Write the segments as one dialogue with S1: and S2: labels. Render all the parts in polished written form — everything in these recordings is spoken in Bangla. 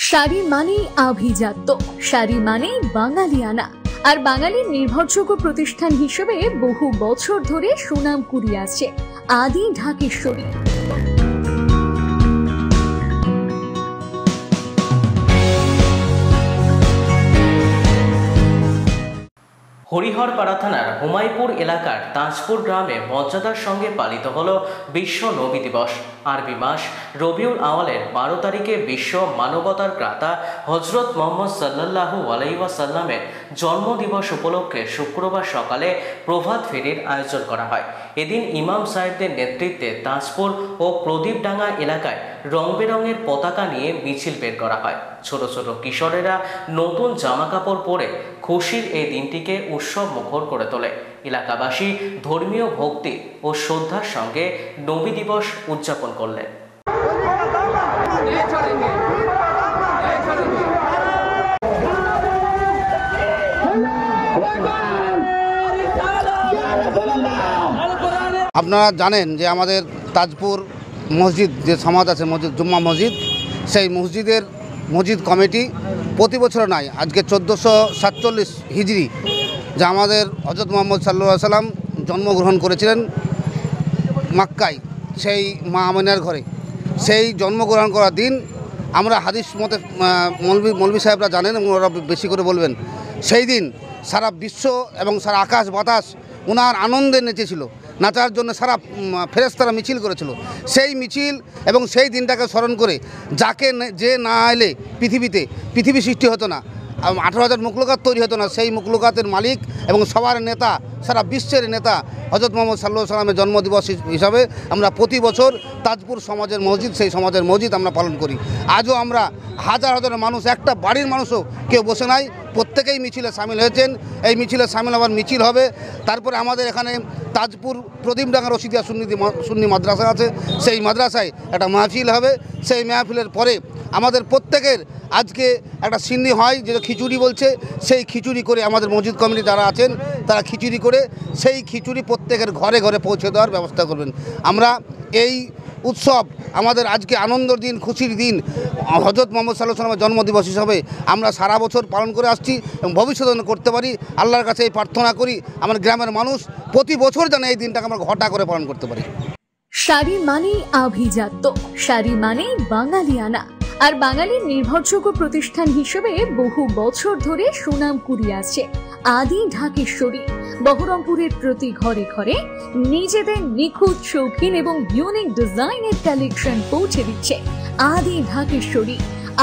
S1: শাড়ি মানেই আভিজাত্য, শাড়ি মানেই বাঙালিয়ানা। আর বাঙালির নির্ভরযোগ্য প্রতিষ্ঠান হিসেবে বহু বছর ধরে সুনাম কুড়িয়ে আসছে আদি ঢাকেশ্বরী।
S2: হরিহরপাড়া থানার হুমায়পুর এলাকার তাজপুর গ্রামে মর্যাদার সঙ্গে পালিত হল বিশ্ব নবী দিবস। আরবি মাস রবিউল আওয়ালের 12 তারিখে বিশ্ব মানবতার ত্রাতা হজরত মোহাম্মদ সাল্লাল্লাহু আলাইহি ওয়াসাল্লামের জন্মদিবস উপলক্ষে শুক্রবার সকালে প্রভাত ফেরির আয়োজন করা হয়। এদিন ইমাম সাহেবদের নেতৃত্বে তাজপুর ও প্রদীপডাঙ্গা এলাকায় রং বেরঙের পতাকা নিয়ে মিছিল বের করা হয়। ছোট ছোট কিশোরেরা নতুন জামা কাপড় পরে খুশির এই দিনটিকে উৎসব মুখর করে তোলে। এলাকাবাসী ধর্মীয় ভক্তি ও শ্রদ্ধার সঙ্গে নবী দিবস উদযাপন করলেন।
S3: আপনারা জানেন যে আমাদের তাজপুর মসজিদ যে সমাজ আছে, মসজিদ জুম্মা মসজিদ, সেই মসজিদের মসজিদ কমিটি প্রতি বছর নয়, আজকে 1447 হিজরি, যা আমাদের হজরত মোহাম্মদ সাল্লাল্লাহু আলাইহি সাল্লাম জন্মগ্রহণ করেছিলেন মক্কায়, সেই মা আমিনার ঘরে। সেই জন্মগ্রহণ করার দিন আমরা হাদিস মতে মৌলভী সাহেবরা জানেন এবং ওরা বেশি করে বলবেন, সেই দিন সারা বিশ্ব এবং সারা আকাশ বাতাস ওনার আনন্দে নেচেছিল। নাচার জন্য সারা ফেরেশতারা মিছিল করেছিল। সেই মিছিল এবং সেই দিনটাকে স্মরণ করে যে না এলে পৃথিবী সৃষ্টি হতো না, 18,000 মুখলুকাত তৈরি হতো না। সেই মুখলুকাতের মালিক এবং সবার নেতা, সারা বিশ্বের নেতা হজরত মোহাম্মদ সাল্লাল্লাহু আলাইহি সাল্লামের জন্মদিবস হিসাবে আমরা প্রতি বছর তাজপুর সমাজের মসজিদ, সেই সমাজের মসজিদ আমরা পালন করি। আজও আমরা হাজার হাজার মানুষ, একটা বাড়ির মানুষও কেউ বসে নাই, প্রত্যেকেই মিছিলে সামিল হয়েছেন। এই মিছিলে সামিল হওয়ার মিছিল হবে। তারপরে আমাদের এখানে তাজপুর প্রদীপডাঙ্গা রশিদিয়া সুন্নি মাদ্রাসা আছে, সেই মাদ্রাসায় একটা মাহফিল হবে। সেই মাহফিলের পরে আমাদের প্রত্যেকের আজকে একটা সিন্নি হয়, যেটা খিচুড়ি বলছে, সেই খিচুড়ি করে আমাদের মসজিদ কমিটি যারা আছেন তারা খিচুড়ি করে সেই খিচুড়ি প্রত্যেকের ঘরে ঘরে পৌঁছে দেওয়ার ব্যবস্থা করবেন। আমরা এই উৎসব আমাদের আজকে আনন্দের দিন, খুশির দিন, হজরত মোহাম্মদ সাল্লাল্লাহু আলাইহি সাল্লামের জন্মদিবস হিসাবে আমরা সারা বছর পালন করে আসছি এবং ভবিষ্যতে করতে পারি। আল্লাহর কাছে এই প্রার্থনা করি আমার গ্রামের মানুষ প্রতি বছর যেন এই দিনটাকে আমরা ঘটা করে পালন করতে পারি।
S1: শাড়ি মানেই আভিজাত্য, শাড়ি মানেই বাঙালিয়ানা। আর বাঙালির নির্ভরযোগ্য প্রতিষ্ঠান হিসেবে বহু বছর ধরে সুনাম কুড়িয়ে আসছে আদি ঢাকেশ্বরী। বহরমপুরের প্রতি ঘরে ঘরে নিজেদের নিখুঁত, শৌখিন এবং ইউনিক ডিজাইনের কালেকশন পৌঁছে দিচ্ছে আদি ঢাকেশ্বরী।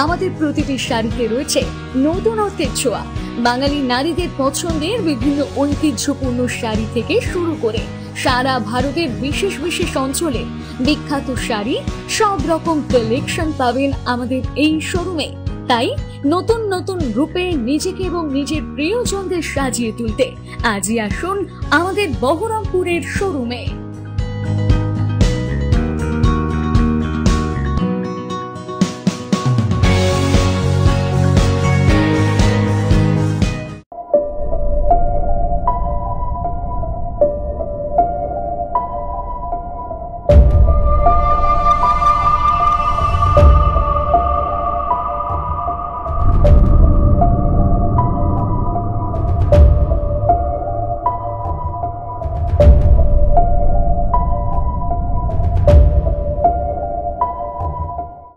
S1: আমাদের প্রতিটি শাড়িতে রয়েছে নতুনত্বের ছোঁয়া। বাঙালি নারীদের পছন্দের বিভিন্ন ঐতিহ্যপূর্ণ শাড়ি থেকে শুরু করে সারা ভারতের বিশেষ বিশেষ অঞ্চলে বিখ্যাত শাড়ি, সব রকম কালেকশন পাবেন আমাদের এই শোরুমে। তাই নতুন নতুন রূপে নিজেকে এবং নিজের প্রিয়জনদের সাজিয়ে তুলতে আজই আসুন আমাদের বহরমপুরের শোরুমে।